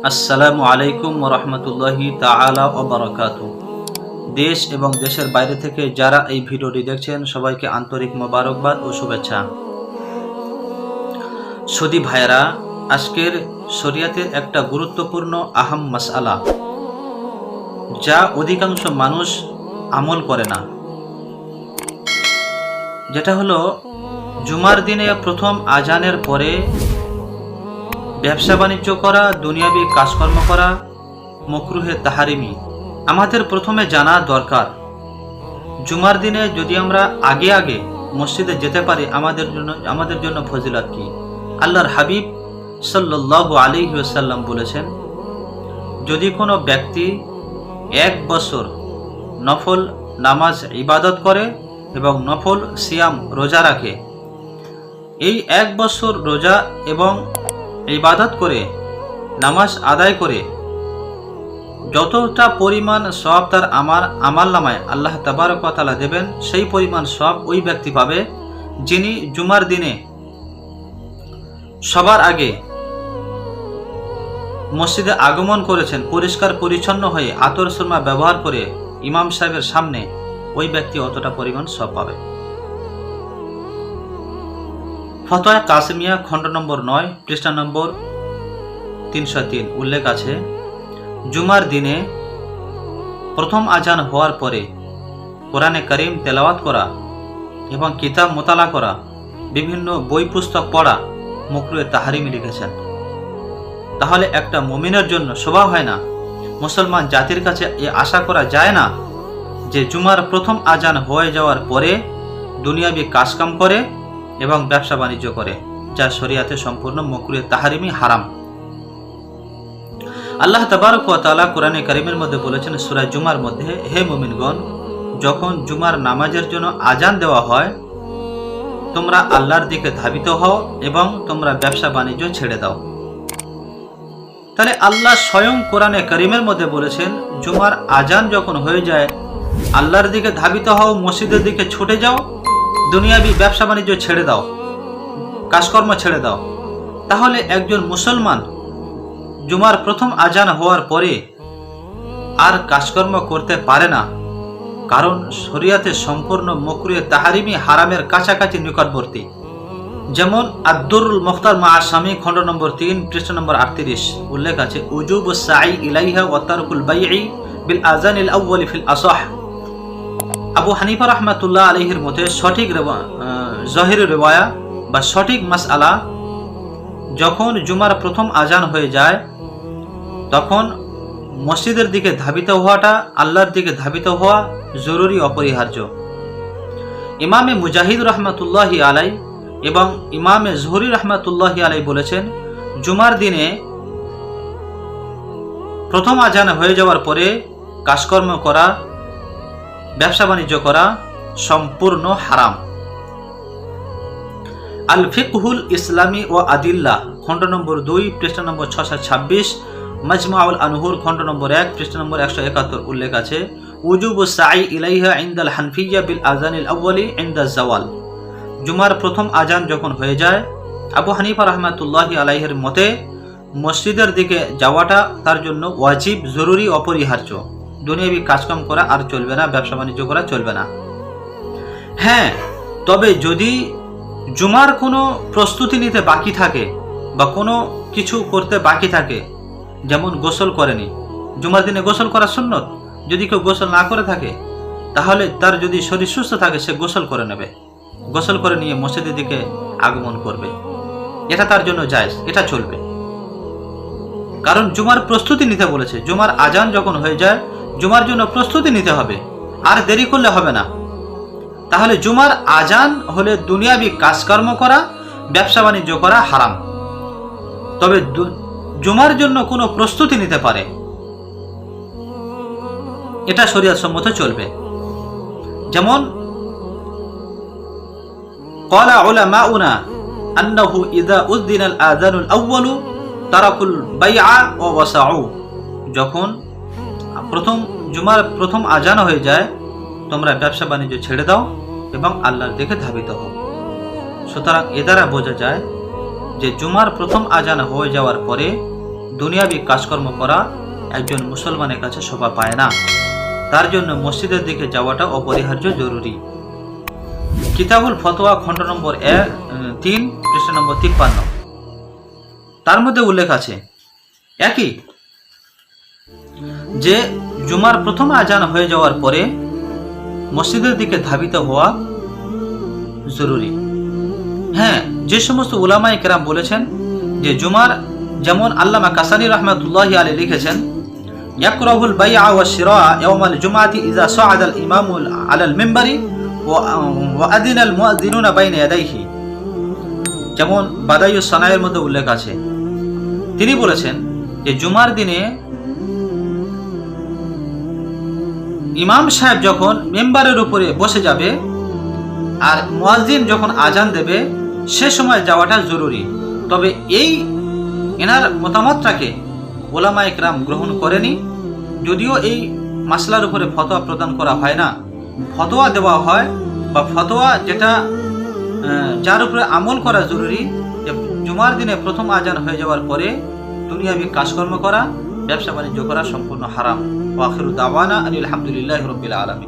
আসসালামু আলাইকুম ওয়া রাহমাতুল্লাহি তাআলা ওয়া বারাকাতুহু। দেশ এবং দেশের বাইরে থেকে যারা এই ভিডিওটি দেখছেন সবাইকে আন্তরিক মোবারকবাদ ও শুভেচ্ছা। সুদী ভাইরা, আজকের শরিয়াতের একটা গুরুত্বপূর্ণ আহাম মাসআলা যা অধিকাংশ মানুষ আমল করে না, যেটা হলো জুমার দিনে প্রথম আজানের পরে ব্যবসা বাণিজ্য করা, দুনিয়াবি কাজকর্ম করা মাকরুহে তাহারিমি। আমাদের প্রথমে জানা দরকার, জুমার দিনে যদি আমরা আগে আগে মসজিদে যেতে পারি আমাদের জন্য ফজিলত কি। আল্লাহর হাবিব সাল্লাল্লাহু আলাইহি ওয়াসাল্লাম বলেছেন, যদি কোনো ব্যক্তি 1 বছর নফল নামাজ ইবাদত করে এবং নফল সিয়াম রোজা রাখে, এই 1 বছর রোজা এবং ইবাদত করে নামাজ আদায় করে যতটা পরিমাণ সওয়াব তার আমল নামায় আল্লাহ তাবারক ওয়া তাআলা দেবেন, সেই পরিমাণ সওয়াব ওই ব্যক্তি পাবে যিনি জুমার দিনে সবার আগে মসজিদে আগমন করেছেন, পরিষ্কার পরিচ্ছন্ন হয়ে আতর সুরমা ব্যবহার করে ইমাম সাহেবের সামনে, ওই ব্যক্তি অতটা পরিমাণ সওয়াব পাবে। ফতোয়া কাসিমিয়া খণ্ড নম্বর 9 পৃষ্ঠা নম্বর 303 উল্লেখ আছে, জুমার দিনে প্রথম আজান হওয়ার পরে কোরআনে কারীম তেলাওয়াত করা এবং কিতাব মোতালা করা, বিভিন্ন বই পুস্তক পড়া মাকরুহে তাহরিমি লিখেছেন। তাহলে একটা মুমিনের জন্য শোভা হয় না, মুসলমান জাতির কাছে এ আশা করা যায় না যে জুমার প্রথম আজান হয়ে যাওয়ার পরে দুনিয়াবি কাজকাম করে এবং ব্যবসা বাণিজ্য করে, যা শরিয়াতে সম্পূর্ণ মাকরুহে তাহরিমি, হারাম। আল্লাহ তাবারক ওয়া তাআলা কোরআনে কারীমের মধ্যে বলেছেন সূরা জুমার মধ্যে, হে মুমিনগণ, যখন জুমার নামাজের জন্য আজান দেওয়া হয় তোমরা আল্লাহর দিকে ধাবিত হও এবং তোমরা ব্যবসা বাণিজ্য ছেড়ে দাও। তাহলে আল্লাহ স্বয়ং কোরআনে কারীমের মধ্যে বলেছেন, জুমার আজান যখন হয়ে যায় আল্লাহর দিকে ধাবিত হও, মসজিদের দিকে ছুটে যাও, দুনিয়াবি ব্যবসা বাণিজ্য ছেড়ে দাও, কাজকর্ম ছেড়ে দাও। তাহলে একজন মুসলমান জুমার প্রথম আজান হওয়ার পরে আর কাজকর্ম করতে পারে না, কারণ শরিয়াতে সম্পূর্ণ মাকরুহে তাহরিমি, হারামের কাছাকাছি নিকটবর্তী। যেমন আদ-দুররুল মুখতার মা আস-শামি খণ্ড নম্বর 3 পৃষ্ঠা নম্বর 38 উল্লেখ আছে, উজুবুস সাই ইলাইহা ওয়া তারকুল বাইই বিল আযানিল আউয়াল ফিল আসাহ। আবু হানিফা রাহমাতুল্লাহ আলাইহির মতে সঠিক জহিরি রিওয়ায়া বা সঠিক মাসআলা, যখন জুমার প্রথম আজান হয়ে যায় তখন মসজিদের দিকে ধাবিত হওয়াটা, আল্লাহর দিকে ধাবিত হওয়া জরুরি, অপরিহার্য। ইমামে মুজাহিদ রহমাতুল্লাহি আলাই এবং ইমামে জুহরি রহমাতুল্লাহি আলাই বলেছেন, জুমার দিনে প্রথম আজান হয়ে যাওয়ার পরে কাজকর্ম করা, ব্যবসা বাণিজ্য করা সম্পূর্ণ হারাম। আল ফিকহুল ইসলামী ও আদিল্লাহ খণ্ড নম্বর 2 পৃষ্ঠা নম্বর 626, মাজমাউল আনহুর খণ্ড নম্বর 1 পৃষ্ঠা নম্বর 171 উল্লেখ আছে, উজুবুস সাই ইলাইহা ইনদাল হানফিয়্যা বিল আযানিল আউয়ালি ইনদাজ জাওয়াল। জুমার প্রথম আজান যখন হয়ে যায়, আবু হানিফা রাহমাতুল্লাহি আলাইহির মতে মসজিদের দিকে যাওয়াটা তার জন্য ওয়াজিব, জরুরি, অপরিহার্য। দুনিয়াবি কাজকাম করা আর চলবে না, ব্যবসা বাণিজ্য করা চলবে না। হ্যাঁ, তবে যদি জুমার কোনো প্রস্তুতি নিতে বাকি থাকে বা কোনো কিছু করতে বাকি থাকে, যেমন গোসল করেনি, জুমার দিনে গোসল করা সুন্নত, যদি কেউ গোসল না করে থাকে তাহলে তার যদি শরীর সুস্থ থাকে সে গোসল করে নেবে, গোসল করে নিয়ে মসজিদের দিকে আগমন করবে, এটা তার জন্য জায়েজ, এটা চলবে। কারণ জুমার প্রস্তুতি নিতে বলেছে, জুমার আজান যখন হয়ে যায় জুমার জন্য প্রস্তুতি নিতে হবে, আর দেরি করলে হবে না। তাহলে জুমার আজান হলে দুনিয়াবি কাজকর্ম করা, ব্যবসা বাণিজ্য করা হারাম। তবে জুমার জন্য কোনো প্রস্তুতি নিতে পারে, এটা শরিয়ত সম্মত চলবে। যেমন ক্বালা উলামাউনা আন্নাহু ইযা উযদিনাল আযানুল আউয়ালু তারাকুল বাইআ ওয়া ওয়াসাউ। যখন জুমার প্রথম আজান হয়ে যায় তোমরা ব্যবসা বাণিজ্য ছেড়ে দাও এবং আল্লাহর দিকে ধাবিত হও। সুতরাং এ দ্বারা বোঝা যায় যে জুমার প্রথম আজান হয়ে যাওয়ার পরে দুনিয়াবি কাজকর্ম করা একজন মুসলমানের কাছে শোভা পায় না। তার জন্য মসজিদের দিকে যাওয়াটা অপরিহার্য জরুরি। কিতাবুল ফতোয়া খণ্ড নম্বর 3 পৃষ্ঠা নম্বর 53, তার মধ্যে উল্লেখ আছে একই যে জুমার প্রথম আজান হয়ে যাওয়ার পরে মসজিদের দিকে ধাবিত হওয়া জরুরি। হ্যাঁ, যে সমস্ত উলামায়ে কেরাম বলেছেন যে জুমার, যেমন আল্লামা কাসানী রহমাতুল্লাহি আলাইহি লিখেছেন, ইয়াকরাহুল বাইআ ওয়া শিরা ইয়াওমাল জুমআতি ইযা সাআদাল ইমামু আলাল মিম্বারি ওয়া আযিনাল মুয়াজ্জিনুনা বাইনা ইয়াদাইহি। যেমন বাদাইউস সানায়ের মধ্যে উল্লেখ আছে, তিনি বলেছেন যে জুমার দিনে ইমাম সাহেব যখন মেম্বারের উপরে বসে যাবে আর মুয়াজ্জিন যখন আজান দেবে সে সময় যাওয়াটা জরুরি। তবে এই এনার মতামতটাকে ওলামায়ে কেরাম গ্রহণ করেনি, যদিও এই মাসলার উপরে ফতোয়া প্রদান করা হয় না, ফতোয়া দেওয়া হয় বা ফতোয়া যেটা যার উপরে আমল করা জরুরি, যে জুমার দিনে প্রথম আজান হয়ে যাওয়ার পরে দুনিয়াবি কাজকর্ম করা, ব্যবসা বাণিজ্য করা সম্পূর্ণ হারাম। ওয়া আখিরু দাওয়ানা আলহামদুলিল্লাহি রাব্বিল আলামিন।